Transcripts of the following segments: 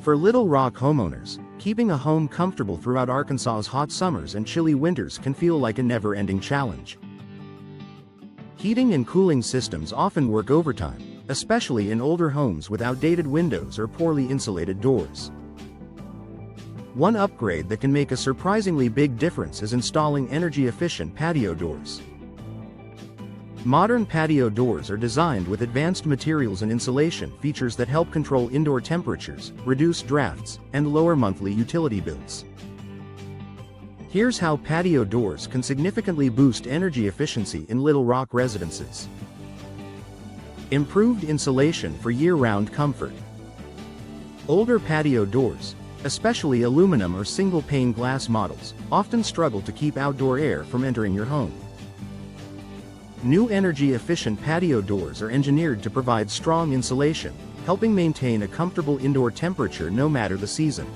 For Little Rock homeowners, keeping a home comfortable throughout Arkansas's hot summers and chilly winters can feel like a never-ending challenge. Heating and cooling systems often work overtime, especially in older homes with outdated windows or poorly insulated doors. One upgrade that can make a surprisingly big difference is installing energy-efficient patio doors. Modern patio doors are designed with advanced materials and insulation features that help control indoor temperatures, reduce drafts, and lower monthly utility bills. Here's how patio doors can significantly boost energy efficiency in Little Rock residences. Improved insulation for year-round comfort. Older patio doors, especially aluminum or single-pane glass models, often struggle to keep outdoor air from entering your home. New energy-efficient patio doors are engineered to provide strong insulation, helping maintain a comfortable indoor temperature no matter the season.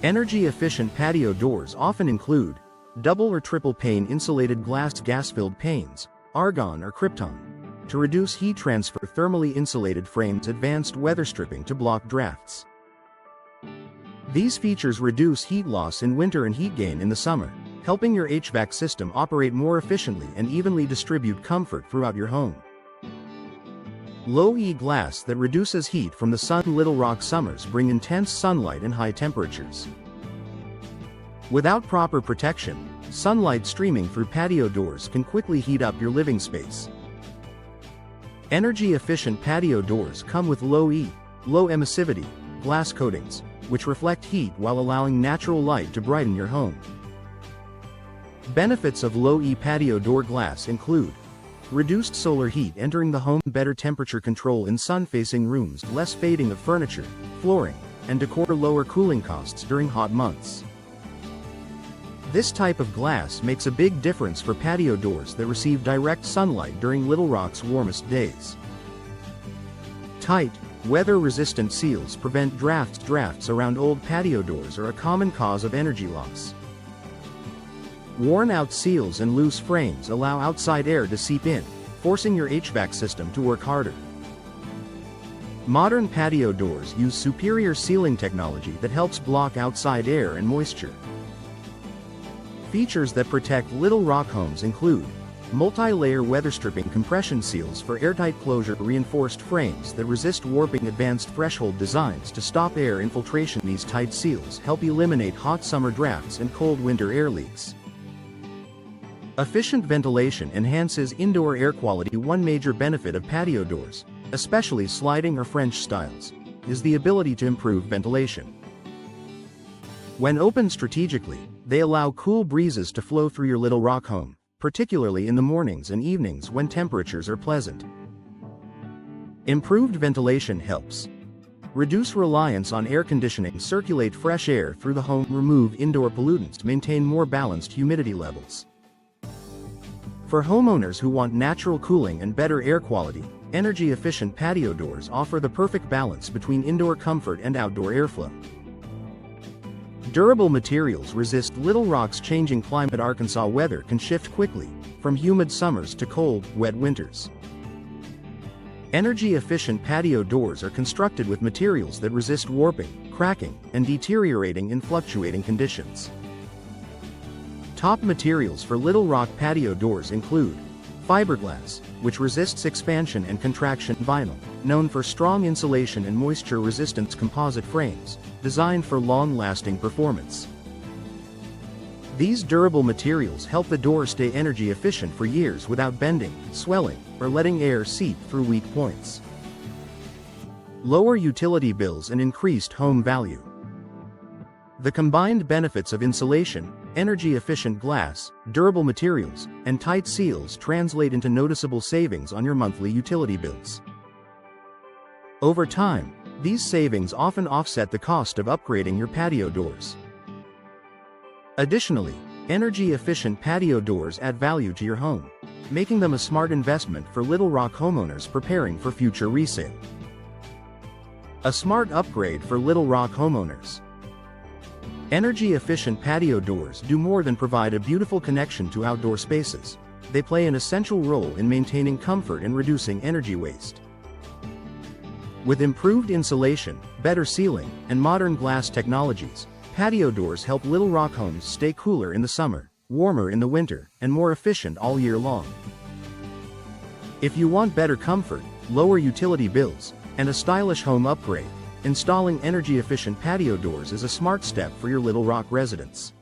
Energy-efficient patio doors often include double or triple pane insulated glass gas-filled panes, argon or krypton, to reduce heat transfer, thermally insulated frames, advanced weather stripping to block drafts. These features reduce heat loss in winter and heat gain in the summer, helping your HVAC system operate more efficiently and evenly distribute comfort throughout your home. Low-E glass that reduces heat from the sun. Little Rock summers bring intense sunlight and high temperatures. Without proper protection, sunlight streaming through patio doors can quickly heat up your living space. Energy-efficient patio doors come with low-E, low emissivity glass coatings, which reflect heat while allowing natural light to brighten your home. Benefits of low-E patio door glass include reduced solar heat entering the home, better temperature control in sun-facing rooms, less fading of furniture, flooring, and decor, lower cooling costs during hot months. This type of glass makes a big difference for patio doors that receive direct sunlight during Little Rock's warmest days. Tight, weather-resistant seals prevent drafts. Drafts around old patio doors are a common cause of energy loss. Worn-out seals and loose frames allow outside air to seep in, forcing your HVAC system to work harder. Modern patio doors use superior sealing technology that helps block outside air and moisture. Features that protect Little Rock homes include multi-layer weather stripping compression seals for airtight closure, reinforced frames that resist warping, advanced threshold designs to stop air infiltration. These tight seals help eliminate hot summer drafts and cold winter air leaks. Efficient ventilation enhances indoor air quality. One major benefit of patio doors, especially sliding or French styles, is the ability to improve ventilation. When opened strategically, they allow cool breezes to flow through your Little Rock home, particularly in the mornings and evenings when temperatures are pleasant. Improved ventilation helps reduce reliance on air conditioning, circulate fresh air through the home, remove indoor pollutants, maintain more balanced humidity levels. For homeowners who want natural cooling and better air quality, energy-efficient patio doors offer the perfect balance between indoor comfort and outdoor airflow. Durable materials resist Little Rock's changing climate. Arkansas weather can shift quickly, from humid summers to cold, wet winters. Energy-efficient patio doors are constructed with materials that resist warping, cracking, and deteriorating in fluctuating conditions. Top materials for Little Rock patio doors include fiberglass, which resists expansion and contraction; vinyl, known for strong insulation and moisture resistance; composite frames, designed for long-lasting performance. These durable materials help the door stay energy efficient for years without bending, swelling, or letting air seep through weak points. Lower utility bills and increased home value. The combined benefits of insulation, energy-efficient glass, durable materials, and tight seals translate into noticeable savings on your monthly utility bills. Over time, these savings often offset the cost of upgrading your patio doors. Additionally, energy-efficient patio doors add value to your home, making them a smart investment for Little Rock homeowners preparing for future resale. A smart upgrade for Little Rock homeowners. Energy-efficient patio doors do more than provide a beautiful connection to outdoor spaces. They play an essential role in maintaining comfort and reducing energy waste. With improved insulation, better sealing, and modern glass technologies, patio doors help Little Rock homes stay cooler in the summer, warmer in the winter, and more efficient all year long. If you want better comfort, lower utility bills, and a stylish home upgrade, installing energy-efficient patio doors is a smart step for your Little Rock residents.